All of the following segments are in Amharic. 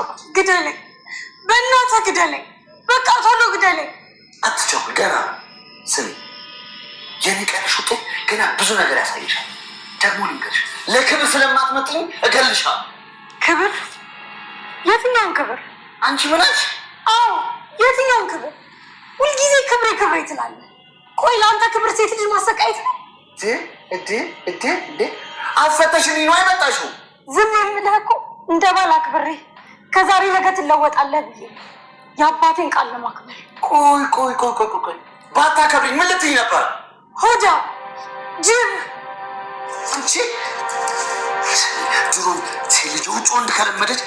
አስባበት። ግደለኝ፣ በእናትህ ግደለኝ፣ በቃ ቶሎ ግደለኝ። አትቸኩል፣ ገና ስሚ፣ የኔ ቀንሽ ውጤት ገና ብዙ ነገር ያሳይሻል። ደግሞ ልንገርሽ፣ ለክብር ስለማትመጥኝ እገልሻለሁ። ክብር? የትኛውን ክብር? አንቺ ምናሽ? አዎ የትኛውን ክብር? ሁልጊዜ ክብሬ ክብሬ ትላለህ። ቆይ ለአንተ ክብር ሴት ልጅ ማሰቃየት ነው? እዴ አፈተሽልኝ ነው አይመጣሽው? ዝም የምልህ እኮ እንደ ባል አክብሬ ከዛሬ ነገ ትለወጣለህ ብዬ የአባቴን ቃል ለማክበር። ቆይ ባታከብሪኝ ምን ልትይ ነበር? ሆዳ ጅብ። አንቺ ድሮ ሴት ልጅ ውጭ ወንድ ከለመደች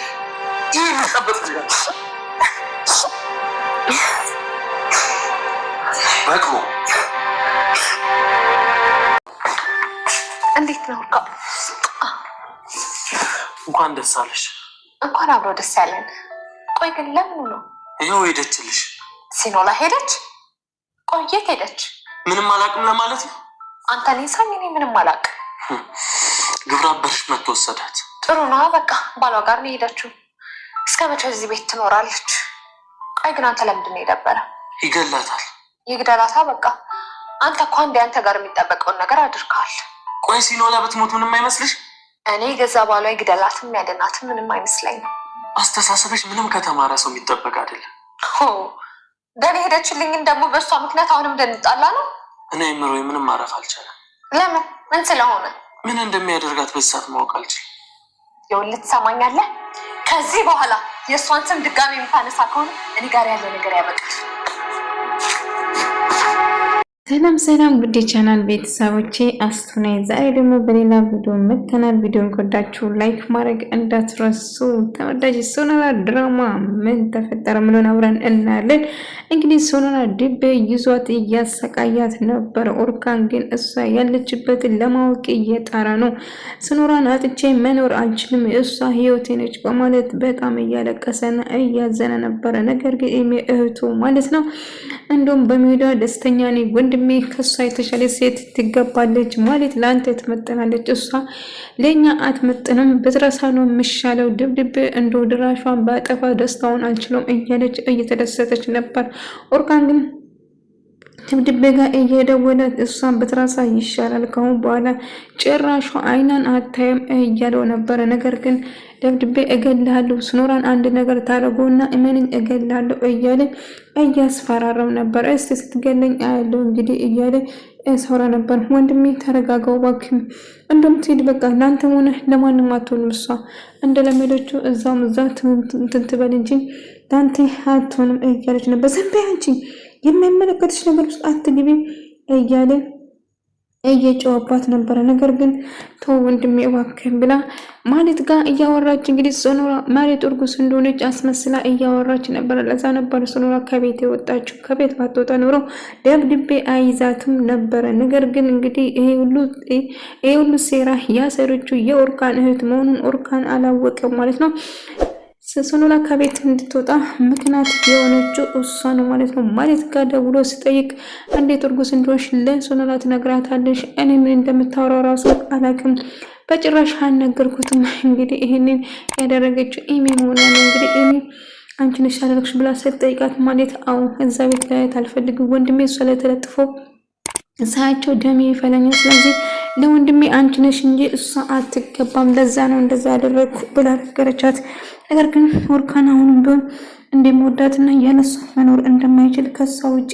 ይህ የሚጠበቅ ነገር በቅሎ። እንዴት ነው? እንኳን ደስ አለሽ። እንኳን አብሮ ደስ ያለን። ቆይ ግን ለምን ነው? ይኸው ሄደችልሽ። ሲኖላ ሄደች? ቆይ የት ሄደች? ምንም አላውቅም ለማለት ነው። አንተ ሊሳኝ እኔ ምንም አላውቅም። ግብረ አበርሽ መጥቶ ወሰዳት። ጥሩ ነው። በቃ ባሏ ጋር ነው ሄደችው። እስከ መቼ እዚህ ቤት ትኖራለች? ቆይ ግን አንተ ለምንድን ነው የደበረ? ይገላታል። ይግደላታ። በቃ አንተ እኮ አንዴ አንተ ጋር የሚጠበቀውን ነገር አድርገሃል። ቆይ ሲኖላ ብትሞት ምንም አይመስልሽ? እኔ ገዛ ባሏ ይግደላትም ያድናትም ምንም አይመስለኝም። አስተሳሰብሽ ምንም ከተማረ ሰው የሚጠበቅ አይደለም። ደኔ ሄደችልኝን ደግሞ በእሷ ምክንያት አሁንም እንደንጣላ ነው። እኔ አይምሮ ምንም ማረፍ አልቻለም። ለምን? ምን ስለሆነ? ምን እንደሚያደርጋት በዚህ ሰዓት ማወቅ አልችልም። ይኸውልህ ትሰማኛለህ? ከዚህ በኋላ የእሷን ስም ድጋሚ የምታነሳ ከሆነ እኔ ጋር ያለ ነገር ያበቃል። ሰላም ጉዴ ቻናል ቤተሰቦቼ አስቱ ነኝ። ዛሬ ደግሞ በሌላ ቪዲዮ መጥተናል። ቪዲዮን ከወዳችሁ ላይክ ማድረግ እንዳትረሱ። ተወዳጅ ሶኖላ ድራማ ምን ተፈጠረ ምንን አብረን እናያለን። እንግዲህ ሶኖላ ድቤ ይዟት እያሰቃያት ነበር። ኦርካን ግን እሷ ያለችበትን ለማወቅ እየጣረ ነው። ሶኖላን አጥቼ መኖር አልችልም፣ እሷ ህይወቴ ነች በማለት በጣም እያለቀሰና እያዘነ ነበረ። ነገር ግን እህቱ ማለት ነው እንደውም በሜዳ ደስተኛ ነኝ ወንድሜ ከሷ የተሻለ ሴት ትገባለች ማለት ለአንተ ትመጥናለች፣ እሷ ለኛ አትመጥንም፣ ብትረሳ ነው የሚሻለው፣ ድብድብ እንደው ድራሿን ባጠፋ ደስታውን አልችለውም እያለች እየተደሰተች ነበር። ኦርካን ግን ድብድብ ጋር እየደወለ እሷን ብትረሳ ይሻላል፣ ከአሁን በኋላ ጭራሹ አይናን አታይም እያለው ነበረ። ነገር ግን ደብድቤ እገልሃለሁ፣ ሶኖላን አንድ ነገር ታረጎና እመንኝ እገልሃለሁ እያለ እያስፈራራው ነበር። እስቲ ስትገለኝ አያለው እንግዲህ እያለ ሰውራ ነበር። ወንድሜ ተረጋጋው እባክህ፣ እንደውም ትሄድ በቃ ለአንተ ሆነ ለማንም አትሆንም፣ እሷ እንደለመደቹ እዛም እዛ እንትን ትበል እንጂ ለአንተ አትሆንም እያለች ነበር። ዝም በይ አንቺ፣ የማይመለከትሽ ነገር ውስጥ አትግቢ እያለ እየጨዋባት ነበረ። ነገር ግን ተው ወንድሜ እባክህ ብላ ማለት ጋር እያወራች እንግዲህ ሶኖላ ማለት እርጉዝ እንደሆነች አስመስላ እያወራች ነበረ። ለዛ ነበር ሶኖላ ከቤት የወጣችው። ከቤት ባትወጣ ኖሮ ደብድቤ አይዛትም ነበረ። ነገር ግን እንግዲህ ይሄ ሁሉ ሴራ ያሰረችው የኦርካን እህት መሆኑን ኦርካን አላወቀም ማለት ነው። ሶኖላ ከቤት እንድትወጣ ምክንያት የሆነችው እሷ ነው ማለት ነው። ማለት ጋር ደውሎ ስጠይቅ እንዴት እርጉዝ እንደሆንሽ ለሶኖላ ትነግራታለሽ? እኔ ምን እንደምታወራው ራሱ አላውቅም፣ በጭራሽ አልነገርኩትም። እንግዲህ ይሄንን ያደረገችው ኢሜ መሆኗ ነው። እንግዲህ ኢሜ አንቺ ነሽ ያደረግሽ ብላ ስትጠይቃት ማለት አዎ እዛ ቤት ላይ አልፈልግም፣ ወንድሜ እሷ ላይ ተለጥፎ ሳያቸው ደሜ ይፈለኛል፣ ስለዚህ ለወንድሜ አንቺ ነሽ እንጂ እሷ አትገባም፣ ለዛ ነው እንደዛ ያደረግኩ ብላ ነገረቻት። ነገር ግን ኦርካን አሁንም ቢሆን እንደሚወዳትና ያለሷ መኖር እንደማይችል ከሷ ውጪ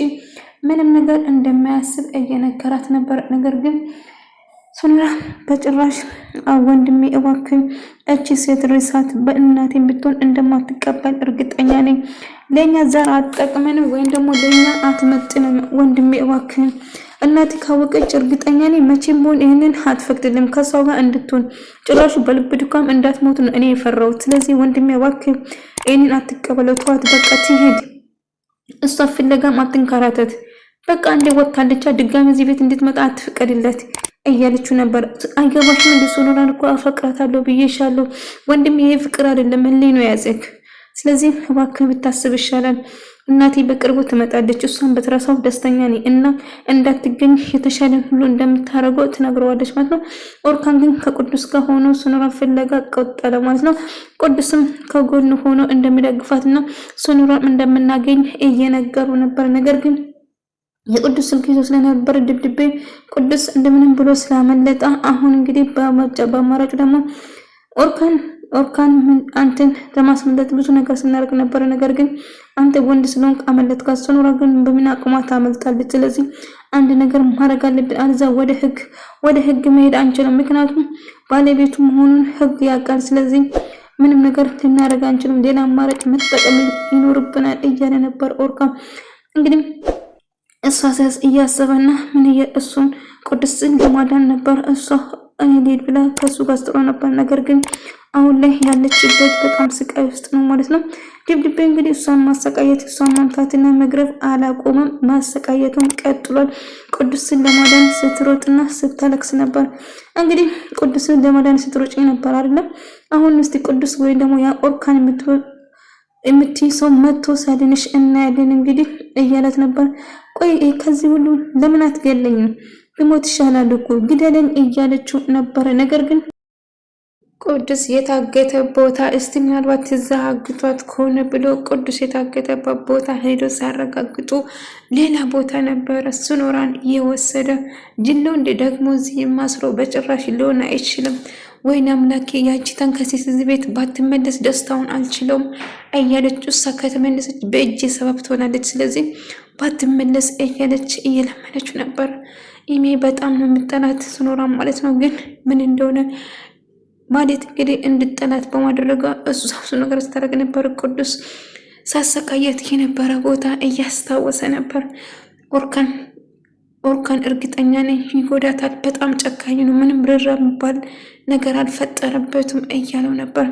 ምንም ነገር እንደማያስብ እየነገራት ነበር። ነገር ግን ሶኖላ በጭራሽ ወንድሜ እባክህ እቺ ሴት ርሳት በእናቴን ብትሆን እንደማትቀበል እርግጠኛ ነኝ፣ ለኛ ዘር አትጠቅመንም ወይም ደግሞ ለኛ አትመጥንም፣ ወንድሜ እባክህ እናቴ ካወቀች እርግጠኛ ነኝ መቼም ቢሆን ይሄንን አትፈቅድልም፣ ከሷው ጋር እንድትሆን ጭራሹ በልብ ድካም እንዳትሞት ነው እኔ የፈራሁት። ስለዚህ ወንድሜ እባክህ ይሄንን አትቀበለው፣ ተዋት በቃ ትሄድ፣ እሷ ፍለጋም አትንከራተት፣ በቃ እንደ ወጣለቻ ድጋሚ እዚህ ቤት እንድትመጣ አትፍቀድለት እያለችው ነበር። አይገባሽም እንደ ሶኖላን እኮ አፈቅራታለሁ ብዬሻለሁ ወንድሜ፣ ይሄ ፍቅር አይደለም ህሊና ነው ያዘክ፣ ስለዚህ እባክህ ብታስብ ይሻላል እናቴ በቅርቡ ትመጣለች፣ እሷን በትረሳው ደስተኛ ነኝ እና እንዳትገኝ የተሻለ ሁሉ እንደምታደርገው ትነግረዋለች ማለት ነው። ኦርካን ግን ከቅዱስ ጋር ሆኖ ሱኑራን ፍለጋ ቀጠለ ማለት ነው። ቅዱስም ከጎኑ ሆኖ እንደሚደግፋትና ሱኑራን እንደምናገኝ እየነገሩ ነበር። ነገር ግን የቅዱስ ስልክ ይዞ ስለነበር ድብድቤ ቅዱስ እንደምንም ብሎ ስላመለጠ አሁን እንግዲህ በአማራጩ ደግሞ ኦርካን አንተን ለማስመለጥ ብዙ ነገር ስናደርግ ነበር። ነገር ግን አንተ ወንድ ስለሆንክ አመለጥካት። ሱኑራ ግን በምን አቅሟ ታመልጣለች? ስለዚህ አንድ ነገር ማድረግ አለብን፣ አልዛ ወደ ህግ መሄድ አንችልም። ምክንያቱም ባለቤቱ መሆኑን ህግ ያውቃል። ስለዚህ ምንም ነገር ልናደርግ አንችልም፣ ሌላ አማራጭ መጠቀም ይኖርብናል እያለ ነበር ኦርካን። እንግዲህ እሷ እያሰበና እሱን ቅዱስን ለማዳን ነበር እሷ እኔ ልሄድ ብላ ከሱ ጋር ስትሮ ነበር። ነገር ግን አሁን ላይ ያለችበት በጣም ስቃይ ውስጥ ነው ማለት ነው። ድብድቤ እንግዲህ እሷን ማሰቃየት፣ እሷን ማምታትና መግረፍ አላቆመም፣ ማሰቃየቱን ቀጥሏል። ቅዱስን ለማዳን ስትሮጥና ስታለቅስ ነበር። እንግዲህ ቅዱስን ለማዳን ስትሮጭ ነበር አይደለም። አሁን እስቲ ቅዱስ ወይ ደግሞ ያ ኦርካን የምትይ ሰው መጥቶ ሳድንሽ እናያለን እንግዲህ እያለት ነበር። ቆይ ከዚህ ሁሉ ለምን አትገለኝም? ብሞት ይሻላል እኮ ግደለኝ እያለችው ነበረ። ነገር ግን ቅዱስ የታገተ ቦታ እስቲ ምናልባት እዛ አግቷት ከሆነ ብሎ ቅዱስ የታገተበት ቦታ ሄዶ ሲያረጋግጡ ሌላ ቦታ ነበረ ሱኑራን የወሰደ። ጅሎ እንደ ደግሞ እዚህ የማስረው በጭራሽ ሊሆን አይችልም። ወይኔ አምላኬ ያቺ ተንከሴት እዚህ ቤት ባትመለስ ደስታውን አልችለውም እያለች እሷ ከተመለሰች በእጄ ሰበብ ትሆናለች። ስለዚህ ባትመለስ እያለች እየለመነችው ነበር። ኢሜ በጣም ነው የምጠላት ሱኑራን ማለት ነው። ግን ምን እንደሆነ ማለት እንግዲህ እንድጠላት በማድረጓ እሱ ነገር ስታደርግ ነበር። ቅዱስ ሳሰቃየት የነበረ ቦታ እያስታወሰ ነበር። ኦርካን እርግጠኛ ነኝ ይጎዳታል፣ በጣም ጨካኝ ነው፣ ምንም ርራ የሚባል ነገር አልፈጠረበትም እያለው ነበር።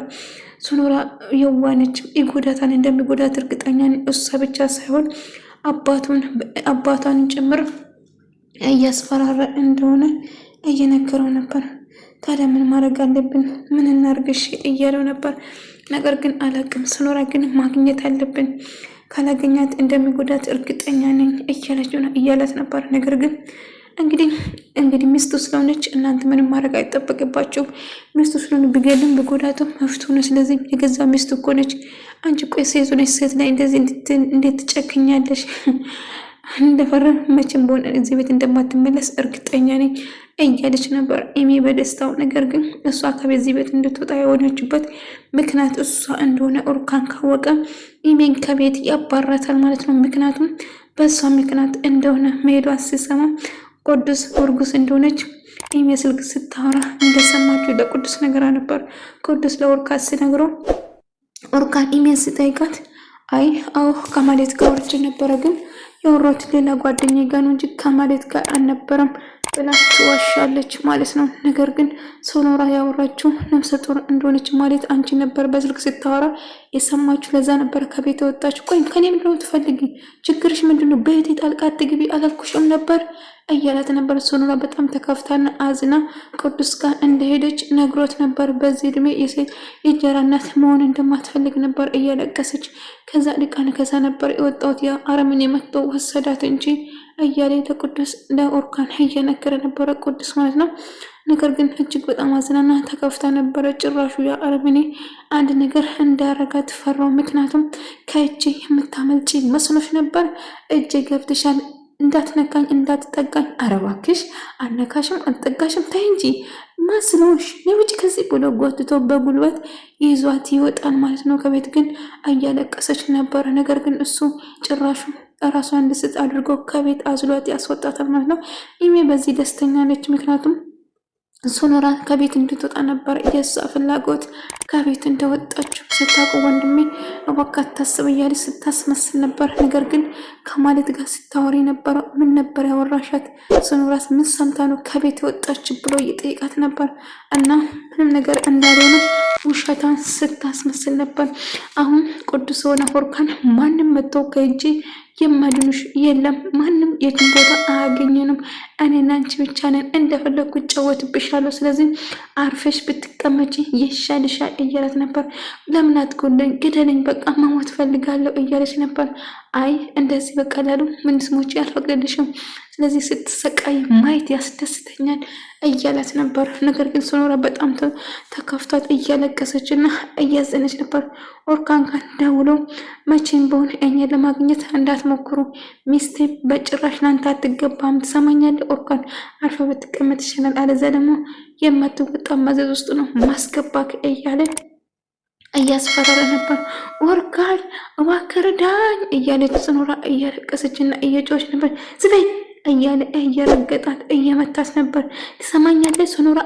ሱኑራ የዋነች፣ ይጎዳታል፣ እንደሚጎዳት እርግጠኛ ነኝ። እሷ ብቻ ሳይሆን አባቷን ጭምር እያስፈራረ እንደሆነ እየነገረው ነበር። ታዲያ ምን ማድረግ አለብን? ምን እናርግሽ እያለው ነበር። ነገር ግን አላቅም፣ ሱኑራ ግን ማግኘት አለብን፣ ካላገኛት እንደሚጎዳት እርግጠኛ ነኝ እያለት ነበር። ነገር ግን እንግዲህ ሚስቱ ስለሆነች እናንተ ምንም ማድረግ አይጠበቅባቸው። ሚስቱ ስለሆነ ቢገልም ቢጎዳትም መፍቱ ነው። ስለዚህ የገዛ ሚስቱ እኮ ነች። አንቺ ቆይ ሴት ነች፣ ሴት ላይ እንደዚህ እንዴት ትጨክኛለሽ? እንደፈራ መቼም በሆነ እዚህ ቤት እንደማትመለስ እርግጠኛ ነኝ እያለች ነበር ኢሜ በደስታው። ነገር ግን እሷ ከዚህ ቤት እንድትወጣ የሆነችበት ምክንያት እሷ እንደሆነ ኦርካን ካወቀ ኢሜን ከቤት ያባራታል ማለት ነው። ምክንያቱም በእሷ ምክንያት እንደሆነ መሄዷን ሲሰማ ቅዱስ እርጉዝ እንደሆነች ኢሜ ስልክ ስታወራ እንደሰማችሁ ለቅዱስ ነገራ ነበር። ቅዱስ ለኦርካን ሲነግረው ኦርካን ኢሜን ሲጠይቃት አዎ ከማለት ጋር ወርጭ ነበረ፣ ግን የወሮት ሌላ ጓደኛዬ ጋር ነው እንጂ ከማለት ጋር አልነበረም ብላ ትዋሻለች ማለት ነው። ነገር ግን ሱኑራ ያወራችው ነፍሰ ጡር እንደሆነች ማለት አንቺ ነበር በስልክ ስታወራ የሰማችሁ። ለዛ ነበር ከቤት ወጣች። ቆይ ከኔ ምንድነው ትፈልጊ? ችግርሽ ምንድነው? በቤቴ ጣልቃ አትግቢ አላልኩሽም ነበር እያላት ነበር። ሱኑራ በጣም ተከፍታና አዝና ቅዱስ ጋር እንደሄደች ነግሮት ነበር። በዚህ እድሜ የእንጀራ እናት መሆን እንደማትፈልግ ነበር እያለቀሰች። ከዛ ሊቃነ ከዛ ነበር የወጣሁት፣ ያ አረምን የመጥቶ ወሰዳት እንጂ እያለ ለቅዱስ ለኦርካን እየነገረ ነበረ ቅዱስ ማለት ነው። ነገር ግን እጅግ በጣም አዝናና ተከፍታ ነበረ። ጭራሹ ያ አረመኔ አንድ ነገር እንዳረጋት ፈራው። ምክንያቱም ከእጄ የምታመልጪ መስሎሽ ነበር፣ እጄ ገብተሻል፣ እንዳትነካኝ እንዳትጠጋኝ። ኧረ እባክሽ አልነካሽም አልጠጋሽም፣ ተይ እንጂ ማስለውሽ ለውጭ ከዚህ ብሎ ጎትቶ በጉልበት ይዟት ይወጣል ማለት ነው ከቤት። ግን እያለቀሰች ነበረ። ነገር ግን እሱ ጭራሹ ራሷን እንድስጥ አድርጎ ከቤት አዝሏት ያስወጣታል ማለት ነው። ኢሜ በዚህ ደስተኛ ነች። ምክንያቱም ሱኑራ ከቤት እንድትወጣ ነበር የሷ ፍላጎት። ከቤት እንደወጣችው ስታውቁ ወንድሜ እባክህ ታስብ እያለች ስታስመስል ነበር። ነገር ግን ከማለት ጋር ስታወሪ ነበር። ምን ነበር ያወራሻት? ሱኑራስ ምን ሰምታ ነው ከቤት የወጣች ብሎ እየጠየቃት ነበር። እና ምንም ነገር እንዳልሆነ ውሸታን ስታስመስል ነበር። አሁን ቅዱስ ሆነ ኦርካን ማንም መጥቶ ከእጄ የማድኑሽ የለም፣ ማንም የትም ቦታ አያገኘንም፣ እኔና አንቺ ብቻ ነን፣ እንደፈለኩ እጫወትብሻለሁ፣ ስለዚህ አርፈሽ ብትቀመጪ ይሻልሻል እያላት ነበር። ለምን አትጎለኝ፣ ግደለኝ፣ በቃ መሞት ፈልጋለሁ እያለች ነበር። አይ እንደዚህ በቀላሉ ምን ስሞች አልፈቅድልሽም፣ ስለዚህ ስትሰቃይ ማየት ያስደስተኛል እያላት ነበር። ነገር ግን ሶኖራ በጣም ተከፍቷት እያለቀሰች እና እያዘነች ነበር። ኦርካን ጋር ደውሎ መቼም በሆነ እኛን ለማግኘት እንዳትሞክሩ፣ ሚስቴ በጭራሽ ላንተ አትገባም፣ ትሰማኛለህ? ኦርካን አርፈ ብትቀመጥ ይሻላል፣ አለዚያ ደግሞ የማትወጣ መዘዝ ውስጥ ነው ማስገባክ እያለ እያስፈራረ ነበር። ኦርካን እባክህ እርዳኝ እያለች ሶኖራ እያለቀሰችና እየጮች ነበር። ዝበይ እያለ እየረገጣት እየመታት ነበር። ትሰማኛለህ ሶኖራ፣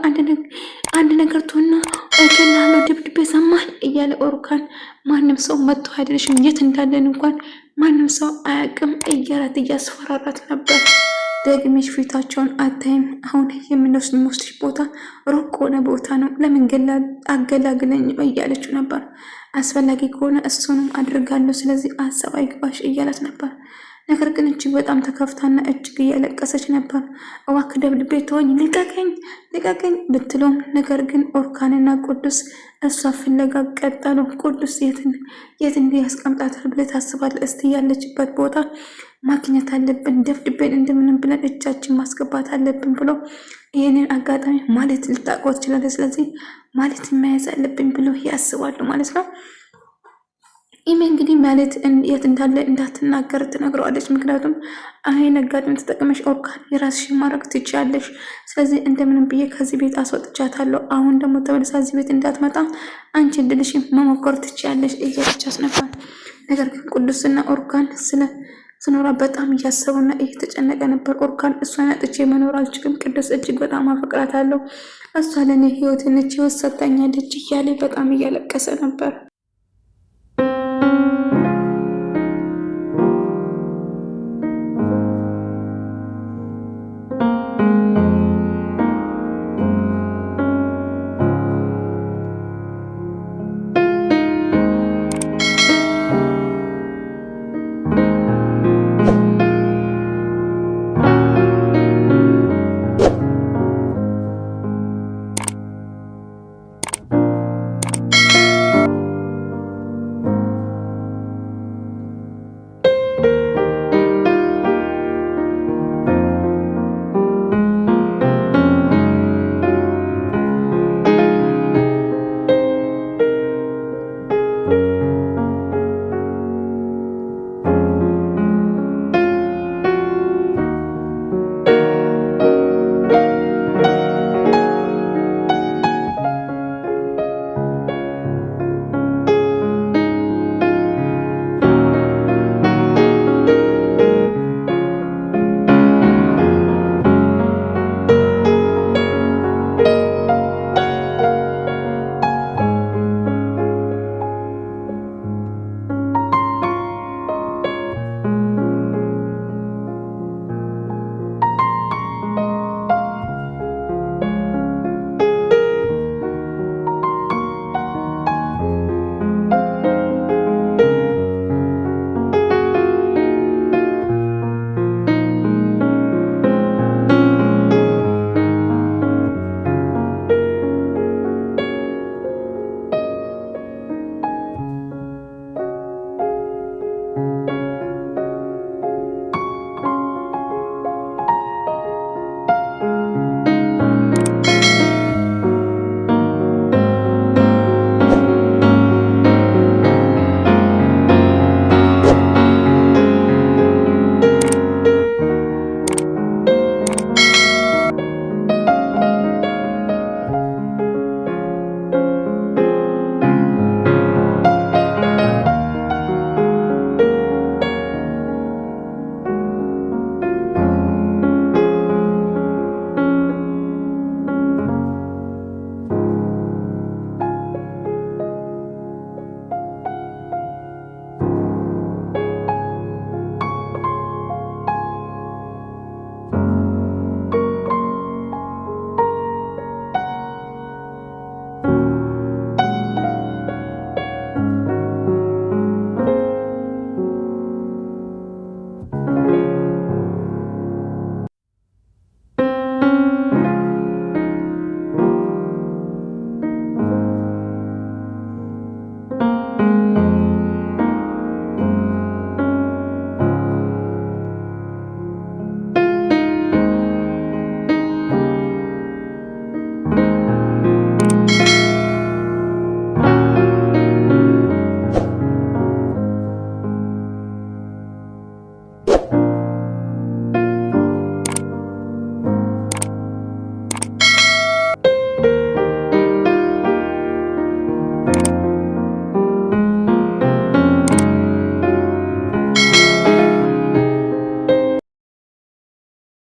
አንድ ነገር ትሆና እገላለሁ፣ ድብድቤ ሰማኝ እያለ ኦርካን ማንም ሰው መጥቶ አይደለሽም፣ የት እንዳለን እንኳን ማንም ሰው አያውቅም እያላት እያስፈራራት ነበር። ደግሜሽ ፊታቸውን አታይም፣ አሁን የምንወስድሽ ቦታ ሩቅ ሆነ ቦታ ነው፣ ለምን አገላግለኝ እያለችው ነበር። አስፈላጊ ከሆነ እሱንም አድርጋለሁ፣ ስለዚህ አሰብ አይግባሽ እያላት ነበር። ነገር ግን እጅግ በጣም ተከፍታና እጅግ እያለቀሰች ነበር። እባክህ ደብድቤ ተወኝ፣ ልቀቀኝ ብትለውም ነገር ግን ኦርካንና ቅዱስ እሷ ፍለጋ ቀጠሉ። ቅዱስ የት እንዲያስቀምጣታል ብለህ ታስባለህ? እስቲ ያለችበት ቦታ ማግኘት አለብን፣ ደብድቤን እንደምንም ብለን እጃችን ማስገባት አለብን ብሎ ይህንን አጋጣሚ ማለት ልታውቀው ትችላለህ። ስለዚህ ማለት መያዝ አለብን ብሎ ያስባሉ ማለት ነው። ኢሜ እንግዲህ ማለት የት እንዳለ እንዳትናገር ትነግረዋለች። ምክንያቱም አይን አጋጣሚ ተጠቅመሽ ኦርካን የራስሽን ማድረግ ትችያለሽ፣ ስለዚህ እንደምንም ብዬ ከዚህ ቤት አስወጥቻታለሁ፣ አሁን ደግሞ ተመልሳ እዚህ ቤት እንዳትመጣ አንቺ እድልሽን መሞከር ትችያለሽ እያለቻት ነበር። ነገር ግን ቅዱስና ኦርካን ስለ ሶኖራ በጣም እያሰቡና እየተጨነቀ ነበር። ኦርካን እሷን አጥቼ መኖር አልችልም፣ ቅዱስ እጅግ በጣም አፈቅራታለሁ፣ እሷ ለእኔ ህይወትን ህይወት ሰጥታኛለች እያለ በጣም እያለቀሰ ነበር።